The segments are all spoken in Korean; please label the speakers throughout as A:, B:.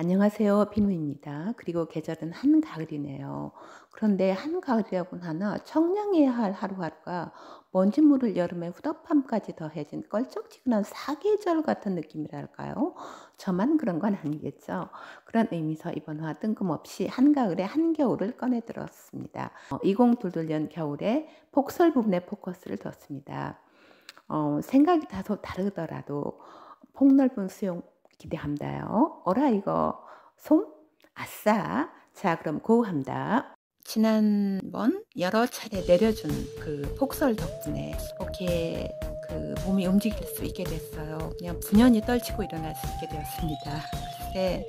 A: 안녕하세요. 비누입니다. 그리고 계절은 한가을이네요. 그런데 한가을이라고는 하나 청량해야 할 하루하루가 먼지물을 여름에 후덥함까지 더해진 껄쩍지근한 사계절 같은 느낌이랄까요? 저만 그런 건 아니겠죠? 그런 의미에서 이번 화 뜬금없이 한가을의 한겨울을 꺼내 들었습니다. 2022년 겨울에 폭설 부분에 포커스를 뒀습니다. 생각이 다소 다르더라도 폭넓은 수용 기대합니다요. 어라 이거 솜? 아싸. 자 그럼 고합니다. 지난번 여러 차례 내려준 그 폭설 덕분에 이렇게 그 몸이 움직일 수 있게 됐어요. 그냥 분연히 떨치고 일어날 수 있게 되었습니다. 글쎄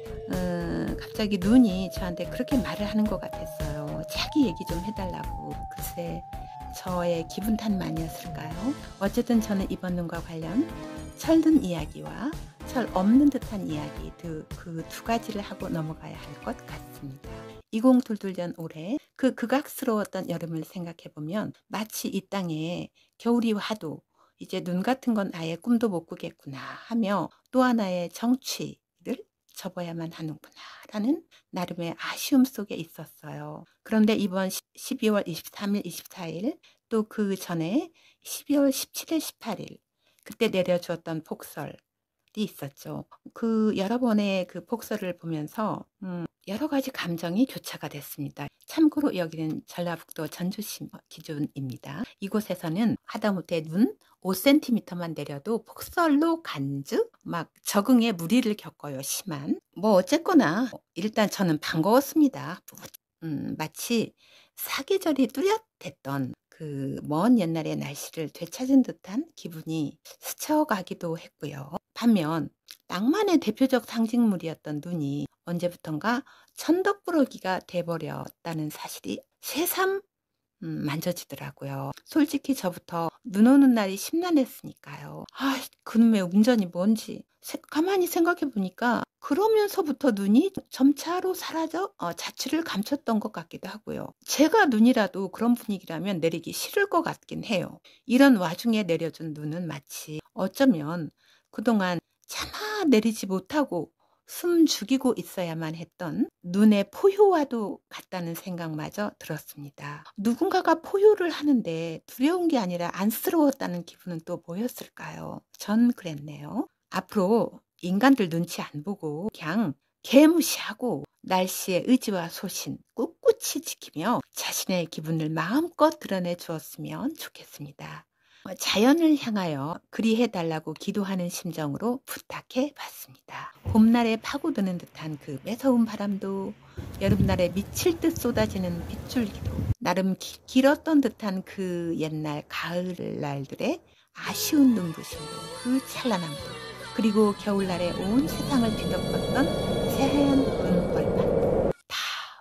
A: 갑자기 눈이 저한테 그렇게 말을 하는 것 같았어요. 자기 얘기 좀 해달라고. 글쎄 저의 기분 탓만이었을까요? 어쨌든 저는 이번 눈과 관련 철든 이야기와 철 없는 듯한 이야기 그 두 가지를 하고 넘어가야 할 것 같습니다. 2022년 올해 그 극악스러웠던 여름을 생각해보면 마치 이 땅에 겨울이 와도 이제 눈 같은 건 아예 꿈도 못 꾸겠구나 하며 또 하나의 정취를 접어야만 하는구나 라는 나름의 아쉬움 속에 있었어요. 그런데 이번 12월 23일, 24일 또 그 전에 12월 17일, 18일 그때 내려주었던 폭설이 있었죠. 그 여러 번의 그 폭설을 보면서 여러 가지 감정이 교차가 됐습니다. 참고로 여기는 전라북도 전주시 기준입니다. 이곳에서는 하다못해 눈 5cm만 내려도 폭설로 간즉 막 적응에 무리를 겪어요. 심한. 뭐 어쨌거나 일단 저는 반가웠습니다. 마치 사계절이 뚜렷했던 그 먼 옛날의 날씨를 되찾은 듯한 기분이 스쳐가기도 했고요. 반면 낭만의 대표적 상징물이었던 눈이 언제부턴가 천덕꾸러기가 돼버렸다는 사실이 새삼 만져지더라고요. 솔직히 저부터 눈 오는 날이 심란했으니까요. 그놈의 운전이 뭔지 가만히 생각해 보니까 그러면서부터 눈이 점차로 사라져 자취를 감췄던 것 같기도 하고요. 제가 눈이라도 그런 분위기라면 내리기 싫을 것 같긴 해요. 이런 와중에 내려준 눈은 마치 어쩌면 그동안 차마 내리지 못하고 숨 죽이고 있어야만 했던 눈의 포효와도 같다는 생각마저 들었습니다. 누군가가 포효를 하는데 두려운 게 아니라 안쓰러웠다는 기분은 또 뭐였을까요? 전 그랬네요. 앞으로 인간들 눈치 안 보고 그냥 개무시하고 날씨의 의지와 소신 꿋꿋이 지키며 자신의 기분을 마음껏 드러내 주었으면 좋겠습니다. 자연을 향하여 그리해달라고 기도하는 심정으로 부탁해 봤습니다. 봄날에 파고드는 듯한 그 매서운 바람도 여름날에 미칠 듯 쏟아지는 빗줄기도 나름 길었던 듯한 그 옛날 가을날들의 아쉬운 눈부심도 그 찬란함도 그리고 겨울날에 온 세상을 뒤덮었던 새하얀 눈벌판도 다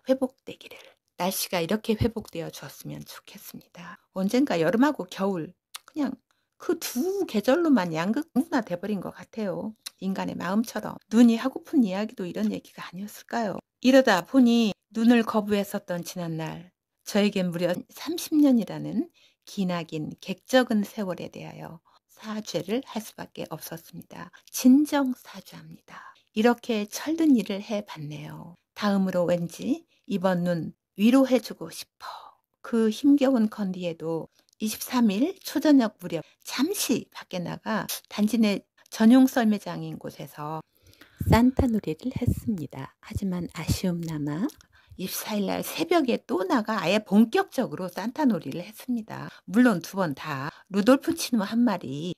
A: 회복되기를 날씨가 이렇게 회복되어 주었으면 좋겠습니다. 언젠가 여름하고 겨울 그냥 그 두 계절로만 양극분화 돼버린 것 같아요. 인간의 마음처럼. 눈이 하고픈 이야기도 이런 얘기가 아니었을까요? 이러다 보니 눈을 거부했었던 지난날 저에겐 무려 30년이라는 기나긴 객적은 세월에 대하여 사죄를 할 수밖에 없었습니다. 진정 사죄합니다. 이렇게 철든 일을 해봤네요. 다음으로 왠지 이번 눈 위로해주고 싶어. 그 힘겨운 건디에도 23일 초저녁 무렵 잠시 밖에 나가 단지 내 전용 썰매장인 곳에서 산타놀이를 했습니다. 하지만 아쉬움남아 24일 날 새벽에 또 나가 아예 본격적으로 산타놀이를 했습니다. 물론 두 번 다 루돌프 치누 한 마리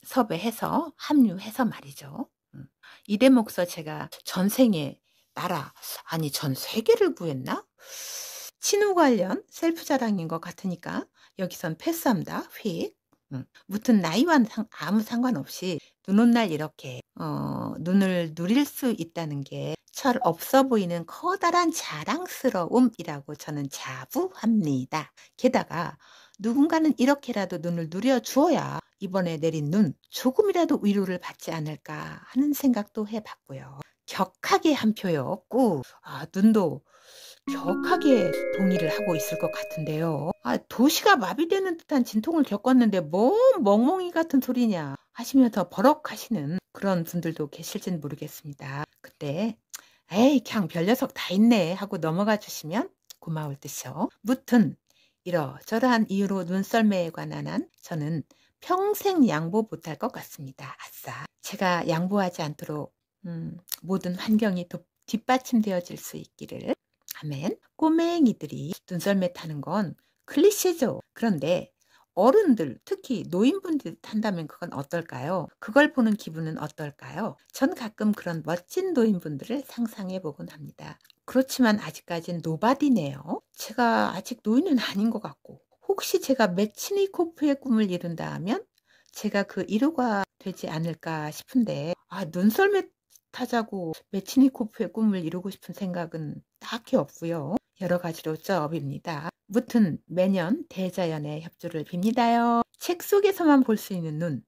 A: 섭외해서 합류해서 말이죠. 이 대목서 제가 전생에 나라 아니 전 세계를 구했나? 치누 관련 셀프 자랑인 것 같으니까 여기선 패스합니다. 휙. 무튼 나이와 아무 상관없이 눈 온 날 이렇게 눈을 누릴 수 있다는 게 철 없어 보이는 커다란 자랑스러움이라고 저는 자부합니다. 게다가 누군가는 이렇게라도 눈을 누려주어야 이번에 내린 눈 조금이라도 위로를 받지 않을까 하는 생각도 해봤고요. 격하게 한 표요. 꾹. 눈도 격하게 동의를 하고 있을 것 같은데요. 도시가 마비되는 듯한 진통을 겪었는데 뭔 멍멍이 같은 소리냐 하시면서 버럭하시는 그런 분들도 계실진 모르겠습니다. 근데 에이 그냥 별 녀석 다 있네 하고 넘어가 주시면 고마울 듯이요. 무튼 이러저러한 이유로 눈썰매에 관한 한 저는 평생 양보 못할 것 같습니다. 아싸. 제가 양보하지 않도록 모든 환경이 뒷받침되어질 수 있기를. 아멘. 꼬맹이들이 눈썰매 타는 건 클리셰죠. 그런데 어른들, 특히 노인분들이 탄다면 그건 어떨까요? 그걸 보는 기분은 어떨까요? 전 가끔 그런 멋진 노인분들을 상상해 보곤 합니다. 그렇지만 아직까진 노바디네요. 제가 아직 노인은 아닌 것 같고, 혹시 제가 매치니코프의 꿈을 이룬다 하면 제가 그 1호가 되지 않을까 싶은데, 눈썰매 타자고 매치니코프의 꿈을 이루고 싶은 생각은 딱히 없고요. 여러 가지로 저업입니다. 무튼 매년 대자연의 협조를 빕니다요. 책 속에서만 볼 수 있는 눈.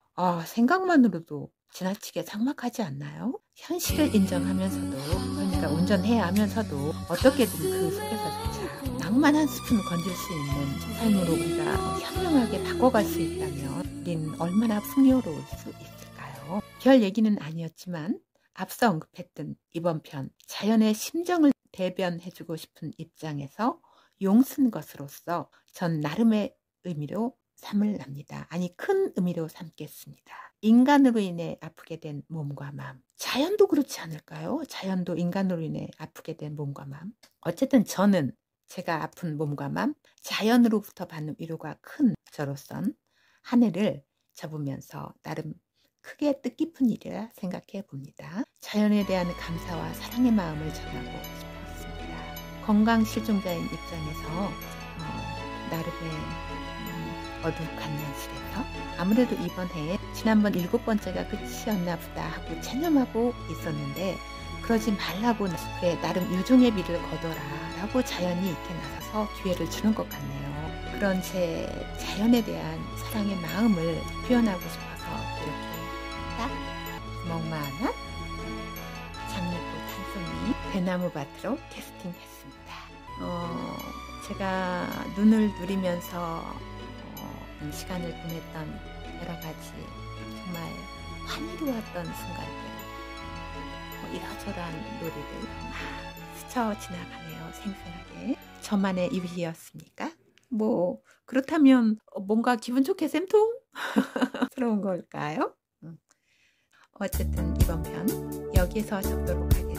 A: 생각만으로도 지나치게 삭막하지 않나요? 현실을 인정하면서도, 그러니까 운전해야 하면서도 어떻게든 그 속에서 낭만 한 스푼 건질 수 있는 삶으로 우리가 현명하게 바꿔갈 수 있다면 우린 얼마나 풍요로울 수 있을까요? 별 얘기는 아니었지만 앞서 언급했던 이번 편 자연의 심정을 대변해주고 싶은 입장에서 용쓴 것으로서 전 나름의 의미로 삼을 납니다. 아니 큰 의미로 삼겠습니다. 인간으로 인해 아프게 된 몸과 마음. 자연도 그렇지 않을까요? 자연도 인간으로 인해 아프게 된 몸과 마음. 어쨌든 저는 제가 아픈 몸과 마음, 자연으로부터 받는 위로가 큰 저로선 한 해를 접으면서 나름 크게 뜻깊은 일이라 생각해 봅니다. 자연에 대한 감사와 사랑의 마음을 전하고 싶었습니다. 건강 실종자인 입장에서 나름의 어둑한 현실에서 아무래도 이번 해에 지난번 7번째가 끝이었나 보다 하고 체념하고 있었는데 그러지 말라고 그래 나름 유종의 미를 거둬라 라고 자연이 이렇게 나서서 기회를 주는 것 같네요. 그런 제 자연에 대한 사랑의 마음을 표현하고 싶어서 이렇게 딱 멍만한 장미꽃 한 송이 대나무밭으로 캐스팅했습니다. 제가 눈을 누리면서 시간을 보냈던 여러 가지 정말 환희로웠던 순간들, 이러저러한 노래들 막 스쳐 지나가네요. 생생하게. 저만의 유희였습니까? 그렇다면 뭔가 기분 좋게 쌤통스러운 걸까요? 어쨌든 이번 편 여기서 접도록 하겠습니다.